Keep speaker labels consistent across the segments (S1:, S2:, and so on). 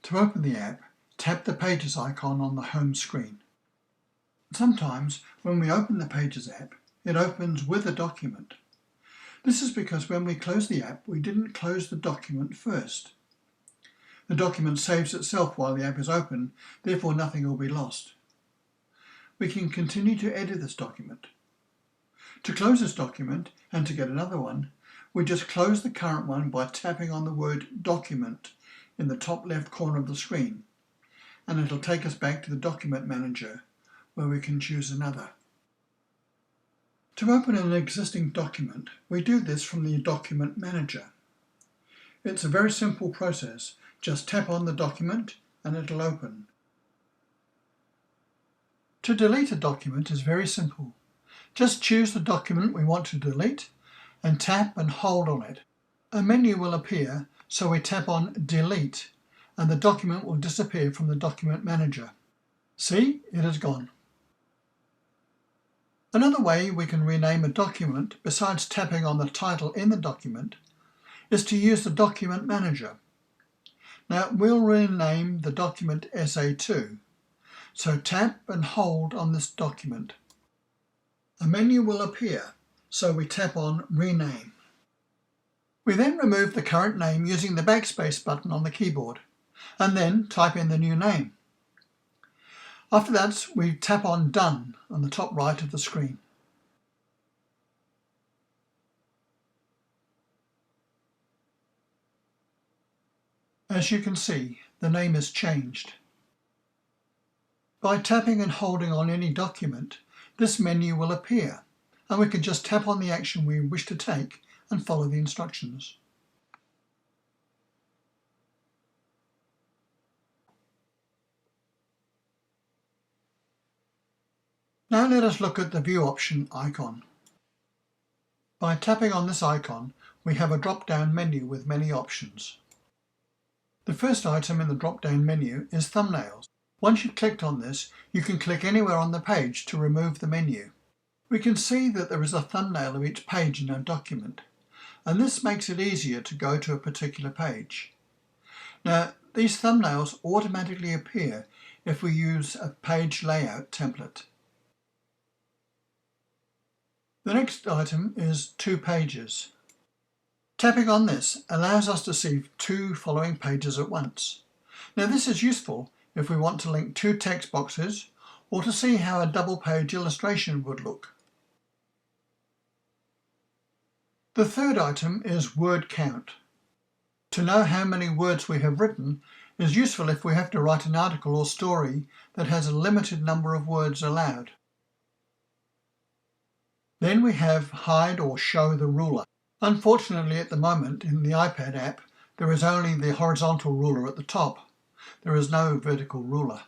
S1: To open the app, tap the Pages icon on the home screen. Sometimes, when we open the Pages app, it opens with a document. This is because when we close the app, we didn't close the document first. The document saves itself while the app is open, therefore nothing will be lost. We can continue to edit this document. To close this document and to get another one, we just close the current one by tapping on the word Document in the top left corner of the screen, and it'll take us back to the Document Manager where we can choose another. To open an existing document, we do this from the Document Manager. It's a very simple process. Just tap on the document and it'll open. To delete a document is very simple. Just choose the document we want to delete and tap and hold on it. A menu will appear, so we tap on Delete and the document will disappear from the Document Manager. See, it has gone. Another way we can rename a document, besides tapping on the title in the document, is to use the Document Manager. Now we'll rename the document SA2, so tap and hold on this document. A menu will appear, so we tap on Rename. We then remove the current name using the backspace button on the keyboard, and then type in the new name. After that, we tap on Done on the top right of the screen. As you can see, the name is changed. By tapping and holding on any document, this menu will appear, and we can just tap on the action we wish to take and follow the instructions. Now let us look at the View Option icon. By tapping on this icon, we have a drop-down menu with many options. The first item in the drop-down menu is Thumbnails. Once you've clicked on this, you can click anywhere on the page to remove the menu. We can see that there is a thumbnail of each page in our document, and this makes it easier to go to a particular page. Now, these thumbnails automatically appear if we use a page layout template. The next item is Two Pages. Tapping on this allows us to see two following pages at once. Now this is useful if we want to link two text boxes or to see how a double-page illustration would look. The third item is Word Count. To know how many words we have written is useful if we have to write an article or story that has a limited number of words allowed. Then we have Hide or Show the Ruler. Unfortunately, at the moment in the iPad app, there is only the horizontal ruler at the top. There is no vertical ruler.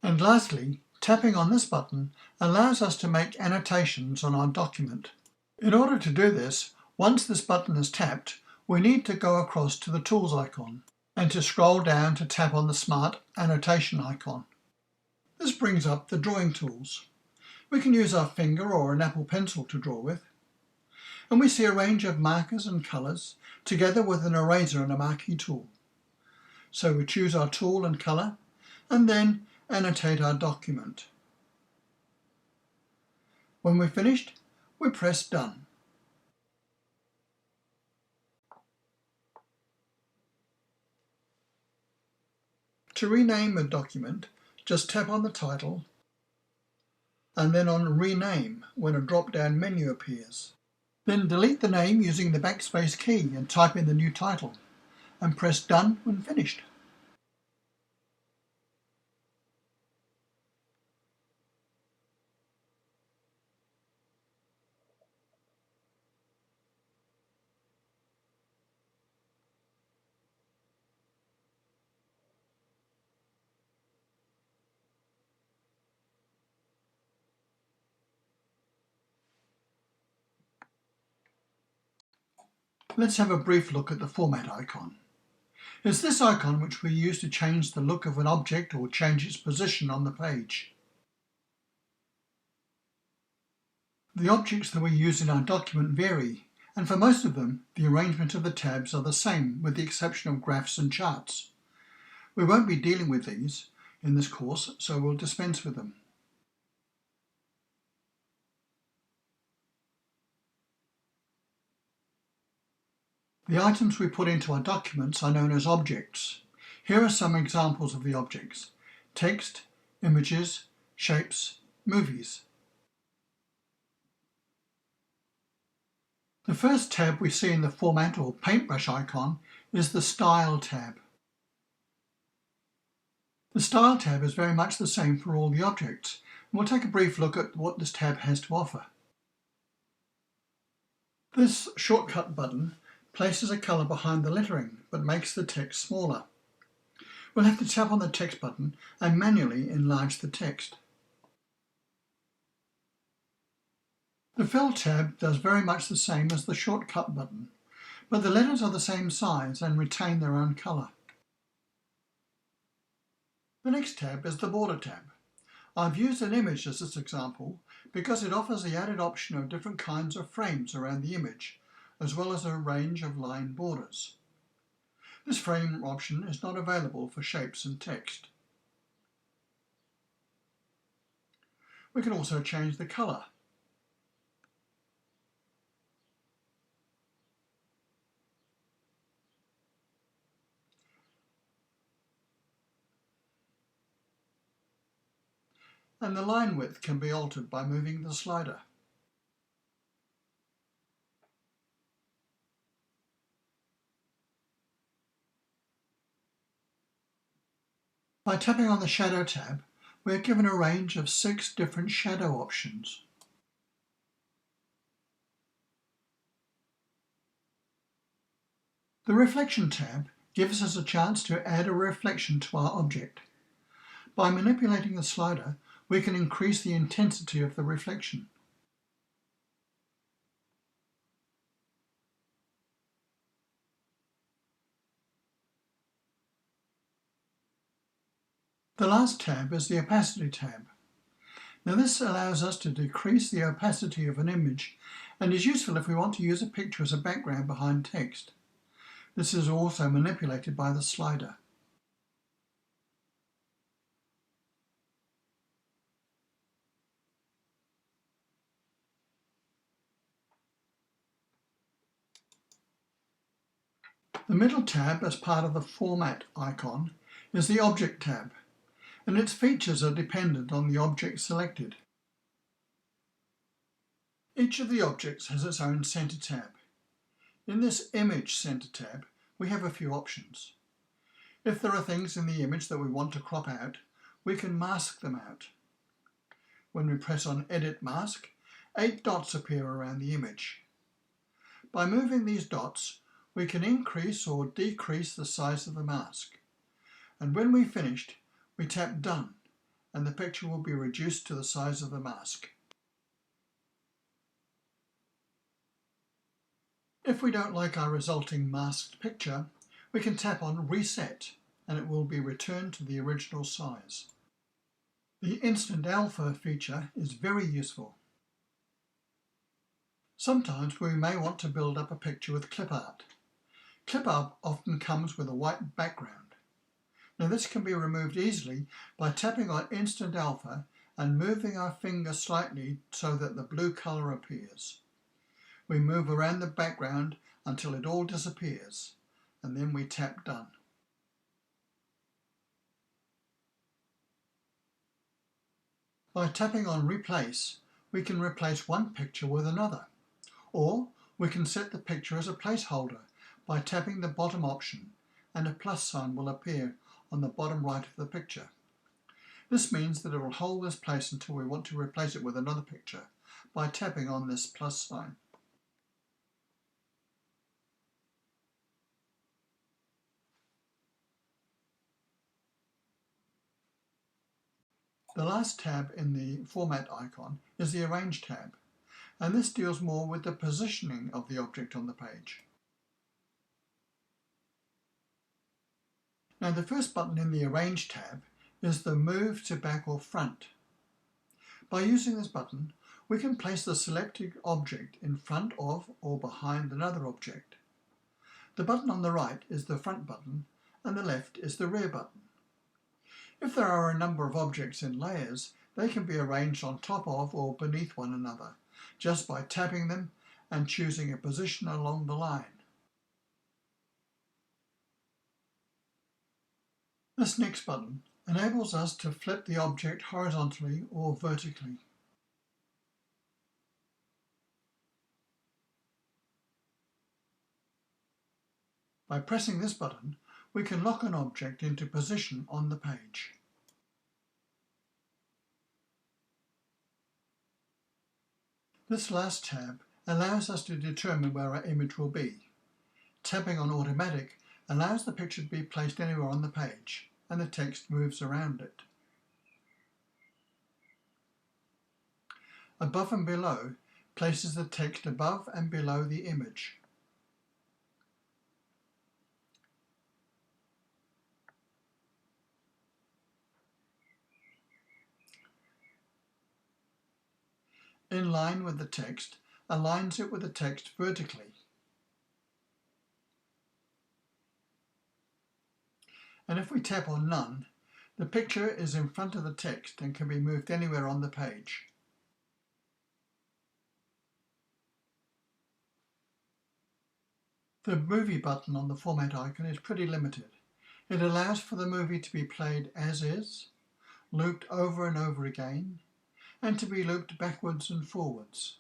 S1: And lastly, tapping on this button allows us to make annotations on our document. In order to do this, once this button is tapped, we need to go across to the Tools icon and to scroll down to tap on the Smart Annotation icon. This brings up the drawing tools. We can use our finger or an Apple Pencil to draw with. And we see a range of markers and colours together with an eraser and a marquee tool. So we choose our tool and colour and then annotate our document. When we're finished, we press Done. To rename a document, just tap on the title and then on Rename when a drop-down menu appears. Then delete the name using the backspace key and type in the new title and press Done when finished. Let's have a brief look at the Format icon. It's this icon which we use to change the look of an object or change its position on the page. The objects that we use in our document vary, And for most of them, the arrangement of the tabs are the same with the exception of graphs and charts. We won't be dealing with these in this course, so we'll dispense with them. The items we put into our documents are known as objects. Here are some examples of the objects: text, images, shapes, movies. The first tab we see in the Format or Paintbrush icon is the Style tab. The Style tab is very much the same for all the objects, and we'll take a brief look at what this tab has to offer. This shortcut button places a colour behind the lettering, but makes the text smaller. We'll have to tap on the text button and manually enlarge the text. The Fill tab does very much the same as the shortcut button, but the letters are the same size and retain their own colour. The next tab is the Border tab. I've used an image as this example because it offers the added option of different kinds of frames around the image, as well as a range of line borders. This frame option is not available for shapes and text. We can also change the colour. And the line width can be altered by moving the slider. By tapping on the Shadow tab, we are given a range of 6 different shadow options. The Reflection tab gives us a chance to add a reflection to our object. By manipulating the slider, we can increase the intensity of the reflection. The last tab is the Opacity tab. Now this allows us to decrease the opacity of an image and is useful if we want to use a picture as a background behind text. This is also manipulated by the slider. The middle tab, as part of the Format icon, is the Object tab, and its features are dependent on the object selected. Each of the objects has its own Center tab. In this Image Center tab, we have a few options. If there are things in the image that we want to crop out, we can mask them out. When we press on Edit Mask, 8 dots appear around the image. By moving these dots, we can increase or decrease the size of the mask. And when we've finished, we tap Done, and the picture will be reduced to the size of the mask. If we don't like our resulting masked picture, we can tap on Reset, and it will be returned to the original size. The Instant Alpha feature is very useful. Sometimes we may want to build up a picture with clip art. Clip art often comes with a white background. Now this can be removed easily by tapping on Instant Alpha and moving our finger slightly so that the blue colour appears. We move around the background until it all disappears, and then we tap Done. By tapping on Replace, we can replace one picture with another, or we can set the picture as a placeholder by tapping the bottom option, and a plus sign will appear on the bottom right of the picture. This means that it will hold this place until we want to replace it with another picture by tapping on this plus sign. The last tab in the Format icon is the Arrange tab, and this deals more with the positioning of the object on the page. Now the first button in the Arrange tab is the Move to Back or Front. By using this button, We can place the selected object in front of or behind another object. The button on the right is the front button and the left is the rear button. If there are a number of objects in layers, they can be arranged on top of or beneath one another, just by tapping them and choosing a position along the line. This next button enables us to flip the object horizontally or vertically. By pressing this button, we can lock an object into position on the page. This last tab allows us to determine where our image will be. Tapping on Automatic allows the picture to be placed anywhere on the page, and the text moves around it. Above and Below places the text above and below the image. In line with the text aligns it with the text vertically. And if we tap on None, the picture is in front of the text and can be moved anywhere on the page. The movie button on the format icon is pretty limited. It allows for the movie to be played as is, looped over and over again, and to be looped backwards and forwards.